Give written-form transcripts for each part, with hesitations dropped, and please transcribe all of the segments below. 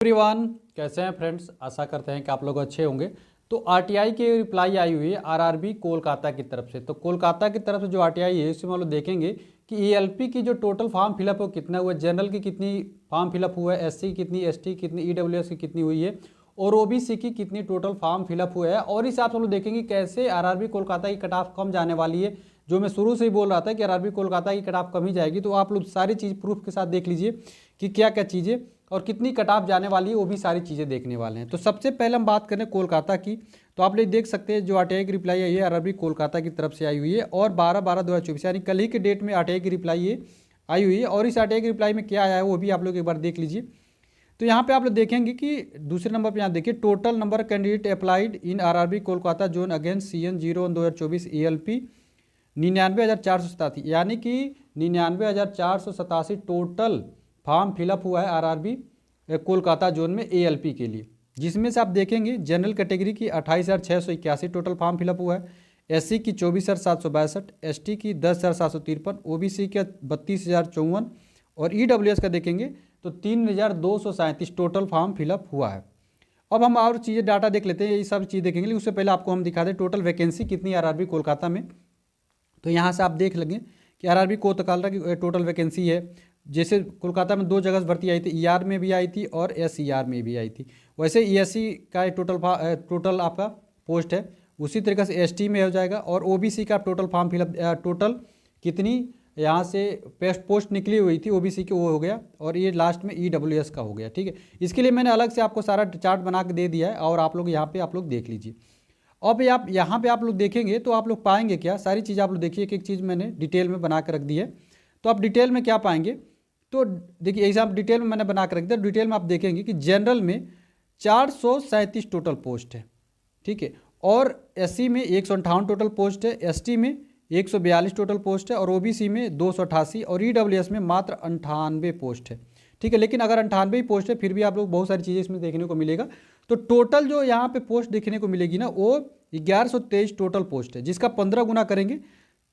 Everyone, कैसे हैं friends. आशा करते हैं कि आप लोग अच्छे होंगे। तो आरटीआई की रिप्लाई आई हुई है आरआरबी कोलकाता की तरफ से। तो कोलकाता की तरफ से जो आरटीआई है इसमें हम लोग देखेंगे कि ईएलपी की जो टोटल फॉर्म फिलअप है वो कितना हुआ है, जनरल की कितनी फॉर्म फिलअप हुआ है, एससी कितनी, एसटी कितनी, ईडब्ल्यूएस की कितनी हुई है और ओबीसी की कितनी टोटल फॉर्म फिलअप हुआ है। और इस हिसाब से हम लोग देखेंगे कैसे आरआरबी कोलकाता की कट ऑफ कम जाने वाली है। जो मैं शुरू से ही बोल रहा था कि आरआरबी कोलकाता की कट ऑफ कम ही जाएगी, तो आप लोग सारी चीज़ प्रूफ के साथ देख लीजिए कि क्या क्या चीज़ें और कितनी कट ऑफ जाने वाली है, वो भी सारी चीज़ें देखने वाले हैं। तो सबसे पहले हम बात करें कोलकाता की। तो आप लोग देख सकते हैं जो आरटीआई की रिप्लाई आई है आरआरबी कोलकाता की तरफ से आई हुई है और 12/12/2024 यानी कल ही के डेट में आरटीआई की रिप्लाई ये आई हुई है। और इस आरटीआई की रिप्लाई में क्या आया है वो भी आप लोग एक बार देख लीजिए। तो यहाँ पे आप लोग देखेंगे कि दूसरे नंबर पे यहाँ देखिए total number candidate applied in RRB Kolkata zone against CN 01/2024 ELP 99,487, यानी कि 99,487 टोटल फॉर्म फिलअप हुआ है आरआरबी कोलकाता जोन में ALP के लिए। जिसमें से आप देखेंगे जनरल कैटेगरी की 28,681 टोटल फॉर्म फिलअप हुआ है, SC की 24,762, ST की 10,753, OBC का 32,054 और EWS का देखेंगे तो 3,237 टोटल फॉर्म फिलअप हुआ है। अब हम और चीज़ें डाटा देख लेते हैं, ये सब चीज़ देखेंगे, लेकिन उससे पहले आपको हम दिखा दें टोटल वैकेंसी कितनी है आरआरबी कोलकाता में। तो यहाँ से आप देख लेंगे कि आरआरबी कोलकाता की टोटल वैकेंसी है। जैसे कोलकाता में 2 जगह भर्ती आई थी, ER में भी आई थी और SCR में भी आई थी। वैसे ESC का टोटल आपका पोस्ट है, उसी तरीके से ST में हो जाएगा। और OBC का टोटल फॉर्म फिलअप टोटल कितनी यहाँ से पोस्ट निकली हुई थी OBC की, वो हो गया। और ये लास्ट में EWS का हो गया। ठीक है, इसके लिए मैंने अलग से आपको सारा चार्ट बना के दे दिया है और आप लोग यहाँ पे आप लोग देख लीजिए। अब आप यहाँ पे आप लोग देखेंगे तो आप लोग पाएंगे क्या, सारी चीज़ आप लोग देखिए, एक एक चीज़ मैंने डिटेल में बना के रख दी है। तो आप डिटेल में क्या पाएंगे, तो देखिए एग्जाम डिटेल में मैंने बना के रख दिया। डिटेल में आप देखेंगे कि जनरल में 437 टोटल पोस्ट है, ठीक है, और SC में 158 टोटल पोस्ट है, ST में 142 टोटल पोस्ट है और OBC में 288 और EWS में मात्र 98 पोस्ट है। ठीक है, लेकिन अगर 98 पोस्ट है फिर भी आप लोग बहुत सारी चीज़ें इसमें देखने को मिलेगा। तो टोटल जो यहाँ पे पोस्ट देखने को मिलेगी ना वो 1123 टोटल पोस्ट है, जिसका 15 गुना करेंगे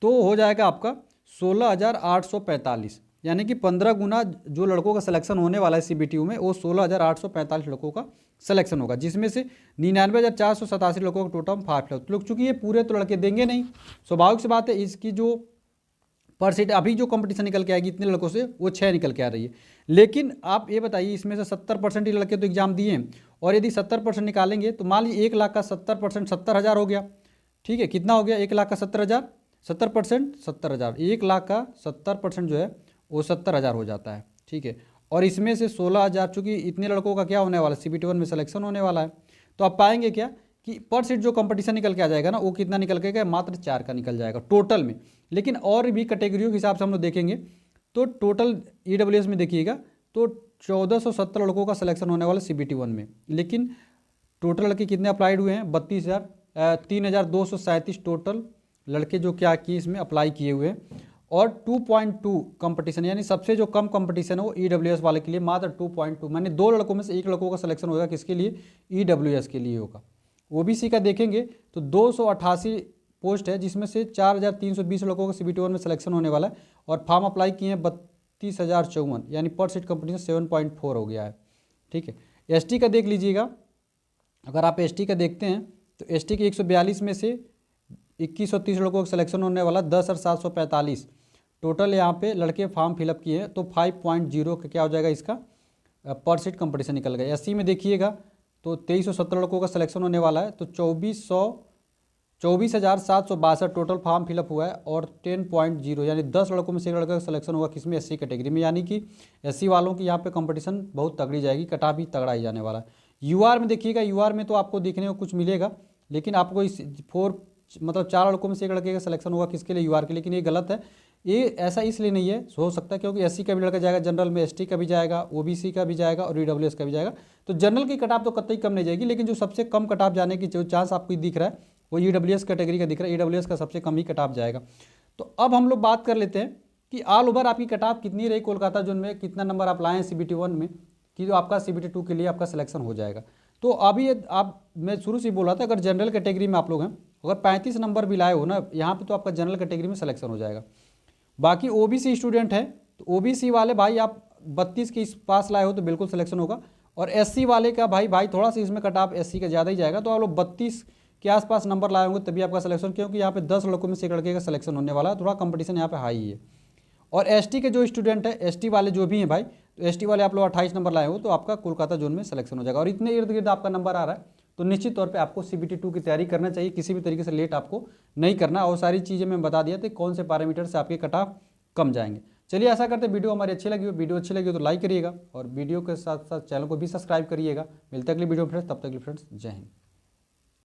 तो हो जाएगा आपका 16,845, यानी कि 15 गुना जो लड़कों का सिलेक्शन होने वाला है CBTU में वो 16,845 लड़कों का सिलेक्शन होगा, जिसमें से 99,487 लड़कों का टोटल फॉर्म। लोग चूँकि ये पूरे तो लड़के देंगे नहीं, स्वाभाविक सी बात है, इसकी जो % अभी जो कंपटीशन निकल के आएगी इतने लड़कों से वो 6 निकल के आ रही है। लेकिन आप ये बताइए इसमें से 70% ही लड़के तो एग्जाम दिए हैं, और यदि 70% निकालेंगे तो मान लीजिए 1 लाख का 70% 70,000 हो गया। ठीक है, कितना हो गया, 1 लाख का 70,000, 70% 70,000, 1 लाख का 70% जो है वो 70,000 हो जाता है। ठीक है, और इसमें से 16,000 चूँकि इतने लड़कों का क्या होने वाला है, CBT 1 में सिलेक्शन होने वाला है। तो आप पाएंगे क्या कि % जो कंपटीशन निकल के आ जाएगा ना वो कितना निकल के, मात्र 4 का निकल जाएगा टोटल में। लेकिन और भी कैटेगरियों के हिसाब से हम लोग देखेंगे तो टोटल EWS में देखिएगा तो 1470 लड़कों का सिलेक्शन होने वाला CBT 1 में, लेकिन टोटल लड़के कितने अप्लाइड हुए हैं, 3,237 टोटल लड़के जो क्या किए इसमें अप्लाई किए हुए हैं। और 2.2 कंपटीशन, यानी सबसे जो कम कंपटीशन है वो EWS वाले के लिए मात्र 2.2, माने 2 लड़कों में से 1 लड़कों का सिलेक्शन होगा, किसके लिए, EWS के लिए होगा। OBC का देखेंगे तो 288 पोस्ट है, जिसमें से 4,320 लड़कों का CBT 1 में सिलेक्शन होने वाला है और फॉर्म अप्लाई किए हैं 32,054, यानी % कंपटीशन 7.4 हो गया है। ठीक है, ST का देख लीजिएगा, अगर आप ST का देखते हैं तो ST के 142 में से 2130 लड़कों का सिलेक्शन होने वाला, 10,745 टोटल यहाँ पे लड़के फॉर्म फिलअप किए हैं, तो 5.0 का क्या हो जाएगा, इसका % कंपटीशन निकल गया। SC में देखिएगा तो 2370 लड़कों का सिलेक्शन होने वाला है, तो 24,762 टोटल फॉर्म फिलअप हुआ है और 10.0 यानी 10 लड़कों में से 1 लड़का का सिलेक्शन होगा, किसमें, SC कैटेगरी में, यानी कि SC वालों की यहाँ पे कंपटीशन बहुत तगड़ी जाएगी, कटा भी तगड़ा ही जाने वाला है। UR में देखिएगा, UR में तो आपको देखने को कुछ मिलेगा, लेकिन आपको इस 4 लड़कों में से 1 लड़के का सिलेक्शन होगा, किसके लिए, UR के, लेकिन ये गलत है। ये ऐसा इसलिए नहीं है, हो सकता है क्योंकि SC का भी लड़का जाएगा जनरल में, ST का भी जाएगा, OBC का भी जाएगा और EWS का भी जाएगा, तो जनरल की कटाप तो कतई कम नहीं जाएगी, लेकिन जो सबसे कम कटाप जाने की जो चांस आपको दिख रहा है वो EWS कैटेगरी का दिख रहा है, EWS का सबसे कम ही कटाप जाएगा। तो अब हम लोग बात कर लेते हैं कि ऑल ओवर आपकी कटाप कितनी रही कोलकाता जोन में, कितना नंबर आप लाए हैं CBT 1 में कि जो आपका CBT 2 के लिए आपका सिलेक्शन हो जाएगा। तो अभी आप, मैं शुरू से बोल रहा था, अगर जनरल कैटेगरी में आप लोग हैं, अगर 35 नंबर भी लाए हो ना यहाँ पे, तो आपका जनरल कैटेगरी में सिलेक्शन हो जाएगा। बाकी OBC स्टूडेंट है तो OBC वाले भाई आप 32 के पास लाए हो तो बिल्कुल सिलेक्शन होगा, और SC वाले का भाई थोड़ा सा इसमें कट ऑफ SC का ज़्यादा ही जाएगा, तो आप लोग 32 के आसपास नंबर लाए होंगे तभी आपका सिलेक्शन, क्योंकि यहाँ पे 10 लड़कों में से एक लड़के का सिलेक्शन होने वाला है, थोड़ा कंपटीशन यहाँ पे हाई है। और ST के जो स्टूडेंट है, ST वाले जो भी हैं भाई, तो ST वाले आप लोग 28 नंबर लाए हो तो आपका कोलकाता जोन में सिलेक्शन हो जाएगा। और इतने इर्द गिर्द आपका नंबर आ रहा है तो निश्चित तौर पे आपको CBT 2 की तैयारी करना चाहिए, किसी भी तरीके से लेट आपको नहीं करना। और सारी चीज़ें मैं बता दिया था कौन से पैरामीटर से आपके कट ऑफ कम जाएंगे। चलिए ऐसा करते वीडियो हमारी अच्छी लगी हो, वीडियो अच्छी लगी हो तो लाइक करिएगा और वीडियो के साथ साथ चैनल को भी सब्सक्राइब करिएगा। मिलते हैं अगली वीडियो में फ्रेंड्स, तब तक के लिए फ्रेंड्स जय हिंद।